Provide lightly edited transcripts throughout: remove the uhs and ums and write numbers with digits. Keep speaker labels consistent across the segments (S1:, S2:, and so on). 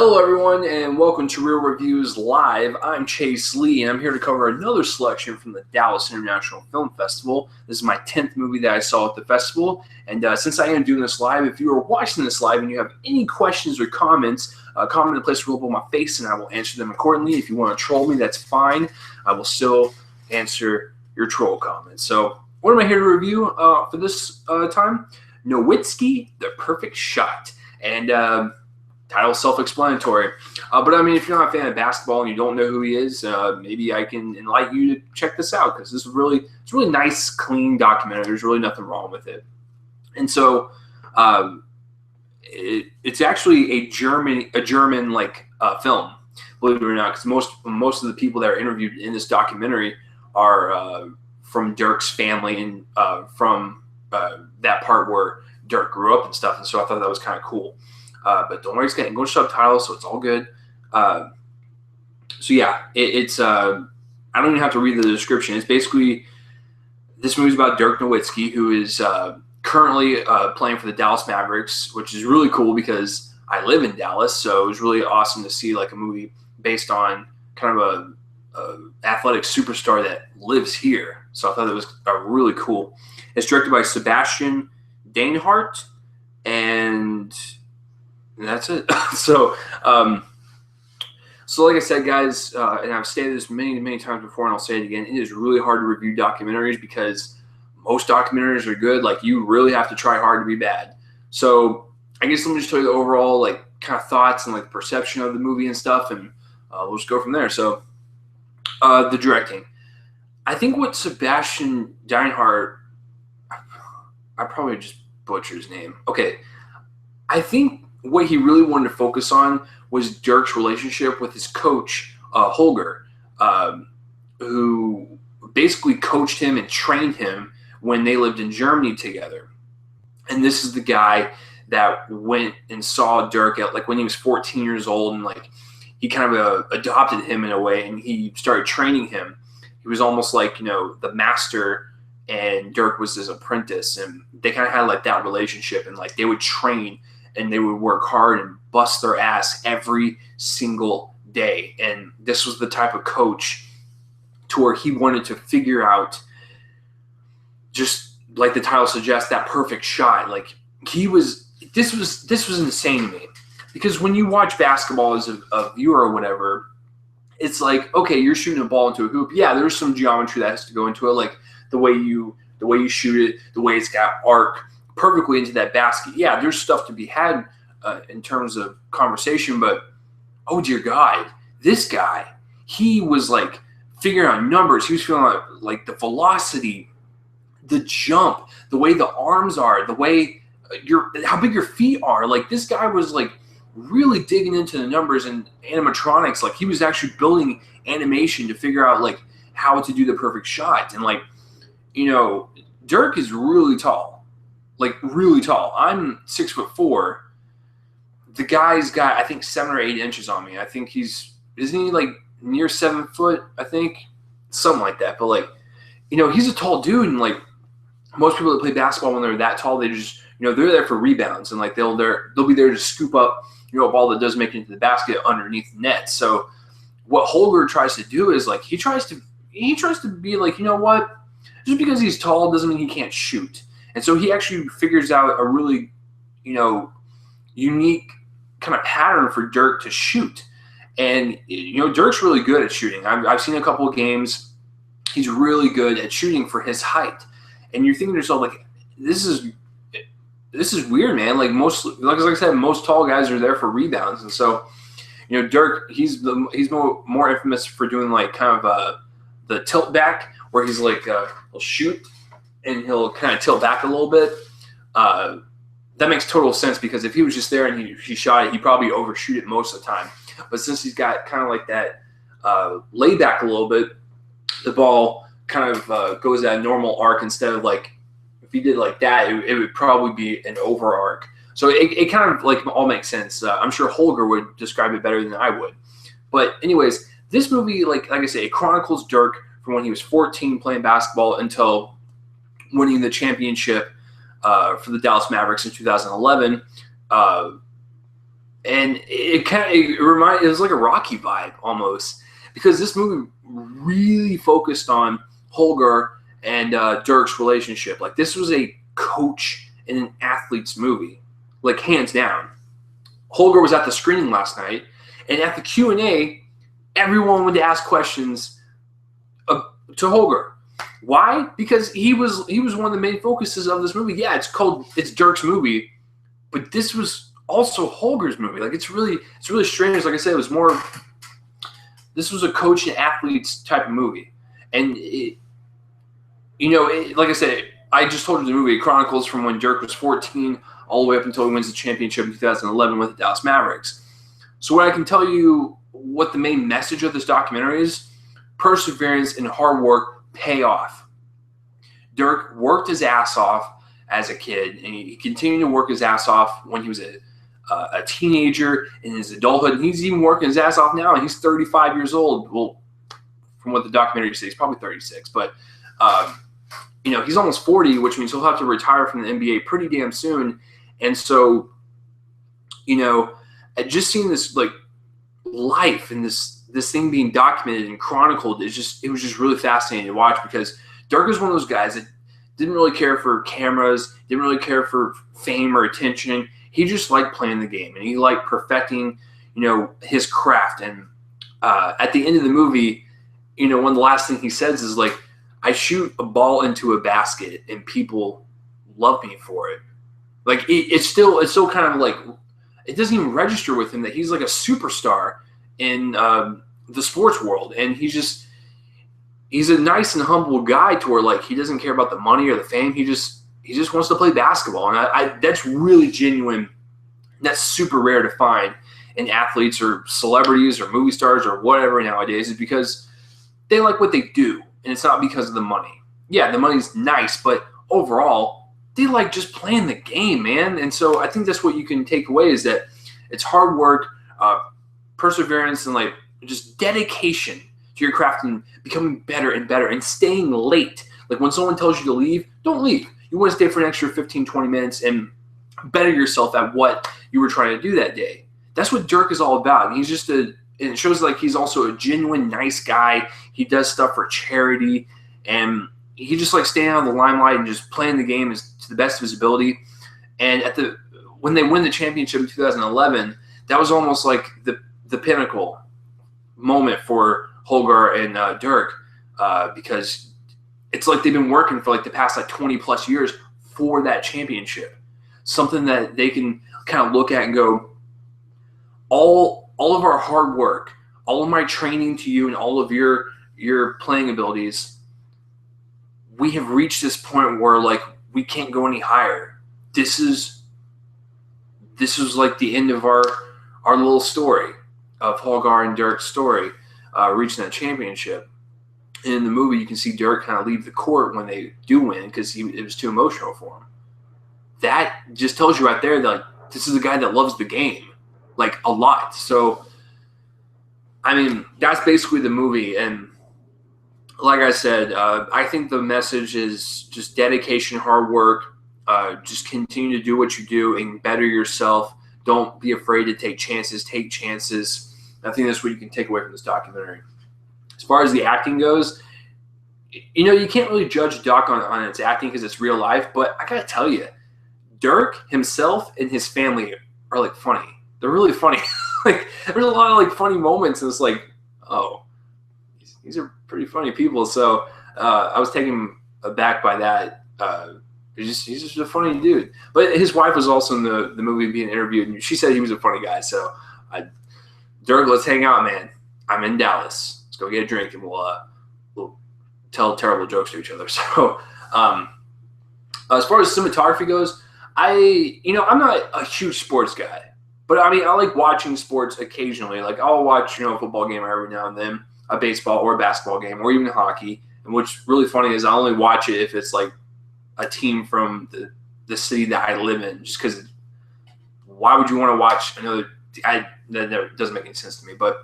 S1: Hello, everyone, and welcome to Real Reviews Live. I'm Chase Lee, and I'm here to cover another selection from the Dallas International Film Festival. This is my 10th movie that I saw at the festival, and since I am doing this live, if you are watching this live and you have any questions or comments, comment in the place below my face, and I will answer them accordingly. If you want to troll me, that's fine. I will still answer your troll comments. So, what am I here to review for this time? Nowitzki, The Perfect Shot. And title self-explanatory, but I mean, if you're not a fan of basketball and you don't know who he is, maybe I can enlighten you to check this out, because this is it's really nice, clean documentary. There's really nothing wrong with it. And so it's actually a German film, believe it or not, because most of the people that are interviewed in this documentary are from Dirk's family and from that part where Dirk grew up and stuff. And so I thought that was kind of cool. But don't worry, it's got English subtitles, so it's all good. So yeah, it's I don't even have to read the description. It's basically, this movie's about Dirk Nowitzki, who is currently playing for the Dallas Mavericks, which is really cool because I live in Dallas, so it was really awesome to see like a movie based on kind of a athletic superstar that lives here. So I thought that was really cool. It's directed by Sebastian Dainhart, and that's it. So like I said, guys, and I've stated this many times before, and I'll say it again, it is really hard to review documentaries because most documentaries are good. Like, you really have to try hard to be bad. So I guess let me just tell you the overall like kind of thoughts and like perception of the movie and stuff, and we'll just go from there. So the directing, I think what Sebastian Dainhart, I probably just butchered his name. Okay, I think what he really wanted to focus on was Dirk's relationship with his coach, Holger, who basically coached him and trained him when they lived in Germany together. And this is the guy that went and saw Dirk at like when he was 14 years old, and like he kind of adopted him in a way, and he started training him. He was almost like, you know, the master, and Dirk was his apprentice, and they kind of had like that relationship, and like they would train and they would work hard and bust their ass every single day. And this was the type of coach to where he wanted to figure out, just like the title suggests, that perfect shot. Like, this was insane to me, because when you watch basketball as a viewer or whatever, it's like, okay, you're shooting a ball into a hoop. Yeah, there's some geometry that has to go into it, like the way you shoot it, the way it's got arc perfectly into that basket. Yeah, there's stuff to be had in terms of conversation, but oh dear God, this guy, he was like figuring out numbers. He was feeling like the velocity, the jump, the way the arms are, the way how big your feet are. Like, this guy was like really digging into the numbers and animatronics. Like, he was actually building animation to figure out like how to do the perfect shot. And like, you know, Dirk is really tall. Like, really tall. I'm 6'4". The guy's got, I think, 7 or 8 inches on me. I think isn't he like near 7 foot? I think something like that. But like, you know, he's a tall dude, and like most people that play basketball, when they're that tall, they just, you know, they're there for rebounds, and like they'll be there to scoop up, you know, a ball that does make it into the basket underneath the net. So what Holger tries to do is like he tries to be like, you know what? Just because he's tall doesn't mean he can't shoot. And so he actually figures out a really, you know, unique kind of pattern for Dirk to shoot. And, you know, Dirk's really good at shooting. I've seen a couple of games. He's really good at shooting for his height. And you're thinking to yourself, like, this is weird, man. Like, like I said, most tall guys are there for rebounds. And so, you know, Dirk, he's more infamous for doing like kind of the tilt back, where he's like he'll shoot and he'll kind of tilt back a little bit. That makes total sense, because if he was just there and he shot it, he'd probably overshoot it most of the time. But since he's got kind of like that laid back a little bit, the ball kind of goes at a normal arc instead of like, if he did like that, it would probably be an over arc. So it kind of like all makes sense. I'm sure Holger would describe it better than I would. But anyways, this movie, like I say, it chronicles Dirk from when he was 14 playing basketball until winning the championship for the Dallas Mavericks in 2011. And it was like a Rocky vibe almost, because this movie really focused on Holger and Dirk's relationship. Like, this was a coach and an athlete's movie, like, hands down. Holger was at the screening last night, and at the Q&A, everyone would ask questions to Holger. Why? Because he was one of the main focuses of this movie. Yeah, it's Dirk's movie, but this was also Holger's movie. Like, it's really strange. Like I said, this was a coach and athletes type of movie. And like I said, I just told you the movie. It chronicles from when Dirk was 14 all the way up until he wins the championship in 2011 with the Dallas Mavericks. So what I can tell you, what the main message of this documentary is: perseverance and hard work pay off. Dirk worked his ass off as a kid, and he continued to work his ass off when he was a teenager in his adulthood. And he's even working his ass off now, and he's 35 years old. Well, from what the documentary says, he's probably 36, but he's almost 40, which means he'll have to retire from the NBA pretty damn soon. And so, just seeing this like life and this thing being documented and chronicled it was just really fascinating to watch, because Dirk is one of those guys that didn't really care for cameras, didn't really care for fame or attention. He just liked playing the game, and he liked perfecting, his craft. And at the end of the movie, one of the last things he says is like, I shoot a ball into a basket and people love me for it. Like, it's still kind of like, it doesn't even register with him that he's like a superstar in the sports world. And he's a nice and humble guy to where, like, he doesn't care about the money or the fame. He just wants to play basketball. And that's really genuine. That's super rare to find in athletes or celebrities or movie stars or whatever nowadays, is because they like what they do. And it's not because of the money. Yeah, the money's nice, but overall, they like just playing the game, man. And so I think that's what you can take away, is that it's hard work, perseverance, and like just dedication to your craft and becoming better and better and staying late. Like, when someone tells you to leave, don't leave. You want to stay for an extra 15, 20 minutes and better yourself at what you were trying to do that day. That's what Dirk is all about. And it shows like he's also a genuine nice guy. He does stuff for charity, and he just like staying out of the limelight and just playing the game to the best of his ability. And when they win the championship in 2011, that was almost like the pinnacle moment for Holger and Dirk, because it's like they've been working for like the past like 20 plus years for that championship. Something that they can kind of look at and go, all of our hard work, all of my training to you, and all of your playing abilities, we have reached this point where like we can't go any higher. This is like the end of our little story of Holger and Dirk's story, reaching that championship. And in the movie, you can see Dirk kind of leave the court when they do win, because it was too emotional for him. That just tells you right there that, like, this is a guy that loves the game, like, a lot. So, I mean, that's basically the movie. And like I said, I think the message is just dedication, hard work. Just continue to do what you do and better yourself. Don't be afraid to take chances. Take chances. I think that's what you can take away from this documentary. As far as the acting goes, you can't really judge Doc on its acting because it's real life. But I got to tell you, Dirk himself and his family are, like, funny. They're really funny. Like, there's a lot of, like, funny moments. And it's like, oh, these are pretty funny people. So I was taken aback by that. He's just a funny dude. But his wife was also in the movie being interviewed, and she said he was a funny guy. So, Dirk, let's hang out, man. I'm in Dallas. Let's go get a drink, and we'll tell terrible jokes to each other. So, as far as cinematography goes, I'm not a huge sports guy, but I mean, I like watching sports occasionally. Like, I'll watch, a football game every now and then, a baseball or a basketball game, or even hockey. And what's really funny is I only watch it if it's like a team from the city that I live in, just because why would you want to watch another? That doesn't make any sense to me. But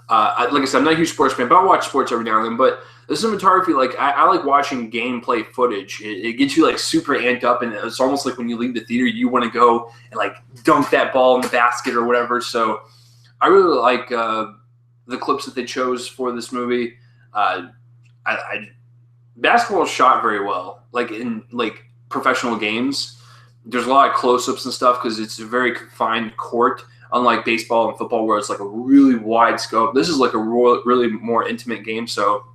S1: Like I said, I'm not a huge sports fan, but I watch sports every now and then. But the cinematography, like I like watching gameplay footage. It gets you like super amped up, and it's almost like when you leave the theater, you want to go and like dunk that ball in the basket or whatever. So I really like the clips that they chose for this movie. Basketball is shot very well, like in like professional games. There's a lot of close-ups and stuff because it's a very confined court, unlike baseball and football where it's like a really wide scope. This is like a really more intimate game. So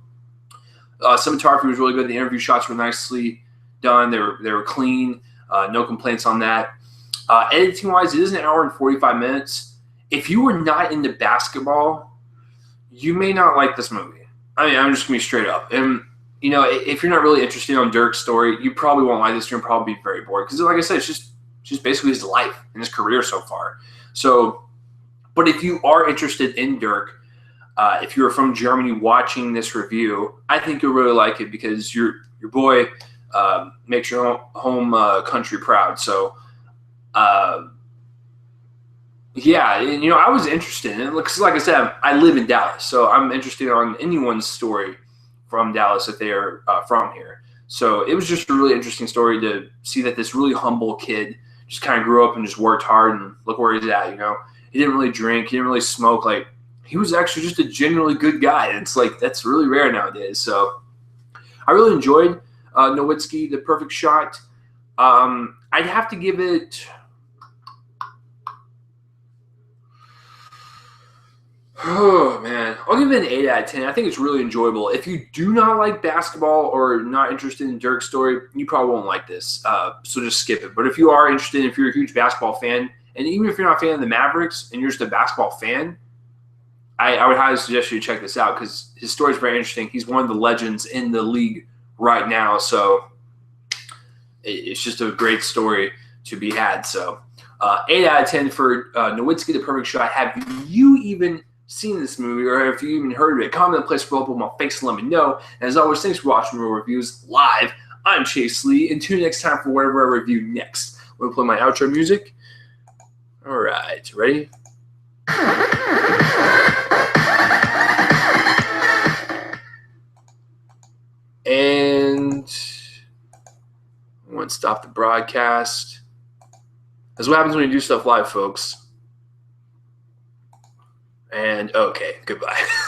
S1: cinematography was really good. The interview shots were nicely done. They were clean. No complaints on that. Editing-wise, it is an hour and 45 minutes. If you were not into basketball, you may not like this movie. I mean, I'm just going to be straight up. And, you know, if you're not really interested in Dirk's story, you probably won't like this. You'll probably be very bored. Because, like I said, it's just basically his life and his career so far. So, but if you are interested in Dirk, if you're from Germany watching this review, I think you'll really like it because your boy makes your home country proud. So, yeah, and, you know, I was interested in it because, like I said, I live in Dallas, so I'm interested on anyone's story from Dallas if they are from here. So it was just a really interesting story to see that this really humble kid just kind of grew up and just worked hard, and look where he's at. You know, he didn't really drink, he didn't really smoke. Like, he was actually just a genuinely good guy. And it's like that's really rare nowadays. So I really enjoyed Nowitzki, The Perfect Shot. I'd have to give it. Oh, man. I'll give it an 8 out of 10. I think it's really enjoyable. If you do not like basketball or not interested in Dirk's story, you probably won't like this. So just skip it. But if you are interested, if you're a huge basketball fan, and even if you're not a fan of the Mavericks and you're just a basketball fan, I would highly suggest you check this out because his story is very interesting. He's one of the legends in the league right now. So it's just a great story to be had. So 8 out of 10 for Nowitzki, The Perfect Shot. Have you even seen this movie, or if you even heard of it? Comment in the place below, put my face and let me know. And as always, thanks for watching Real Reviews live. I'm Chase Lee, and tune in next time for whatever I review next. I'm going to play my outro music. All right, ready? And I want to stop the broadcast. That's what happens when you do stuff live, folks. And okay, goodbye.